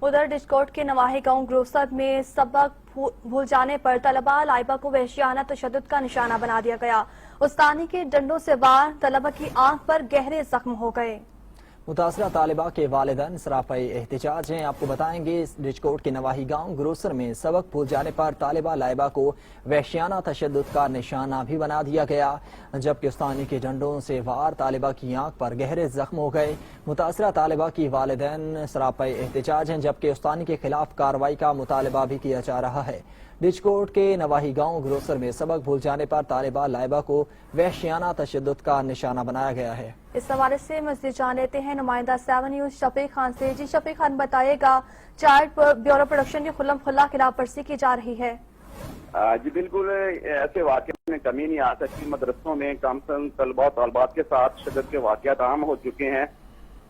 उधर डिस्कोट के नवाही गांव ग्रोसर में सबक भूल जाने पर तलबा लाइबा को वहशियाना तशद्दुद का निशाना बना दिया गया। उस्तानी के डंडों से वार तलबा की आंख पर गहरे जख्म हो गए। मुतासरा तालिबा के वालिदैन सरापा एहतजाज हैं। आपको बताएंगे डिस्कोट के नवाही गांव ग्रोसर में सबक भूल जाने पर तालिबा लाइबा को वहशियाना तशद्दुद का निशाना भी बना दिया गया, जबकि उस्तानी के डंडों से वार तालिबा की आंख पर गहरे जख्म हो गए। मुतासरा तालिबा की वालिदैन सरापा एहतजाज हैं, जबकि उस्तानी के खिलाफ कार्रवाई का मुतालबा भी किया जा रहा है। डिस्कोट के नवाही गांव ग्रोसर में सबक भूल जाने पर तालिबा लाइबा को वहशियाना तशद्दुद का निशाना बनाया गया है। इस हवाले से मज़ीद जान लेते हैं नुमाइंदा 7 न्यूज़ शफीक खान से। जी शफीक खान, बताइएगा, चाइल्ड ब्यूरो प्रोडक्शन की खुल्लम खुल्ला खिलाफ वर्जी की जा रही है। जी बिल्कुल, ऐसे वाक़यात में कमी नहीं आ सकती। मदरसों में कम से कम तलबा तलबात के साथ शिद्दत के वाक़यात आम हो चुके हैं।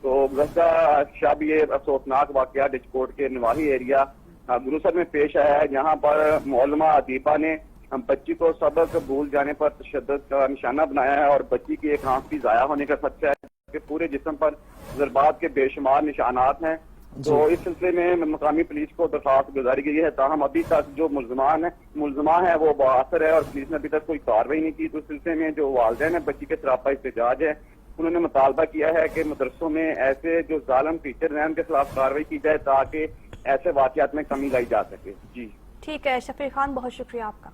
तो गुज़श्ता शब ये अफसोसनाक वाक़या डिस्कोट के नवाही एरिया ग्रोसर में पेश आया है, जहाँ पर मौलमा अदीबा ने बच्ची को सबक भूल जाने पर तशद्दुद का निशाना बनाया है और बच्ची की एक आंख भी ज़ाया होने का खदशा है कि पूरे जिस्म पर ज़रबात के बेशुमार निशानात हैं। तो इस सिलसिले में मकामी पुलिस को दरख्वास्त गुजारी गई है, ताहम अभी तक जो मुलजमा है वो बाअसर है और पुलिस ने अभी तक कोई कार्रवाई नहीं की। तो इस सिलसिले में जो वालिदैन है बच्ची के सरापा एहतजाज है, उन्होंने मुतालबा किया है कि मदरसों में ऐसे जो जालिम टीचर हैं उनके खिलाफ कार्रवाई की जाए ताकि ऐसे वाक़यात में कमी लाई जा सके। जी ठीक है शफीक खान, बहुत शुक्रिया आपका।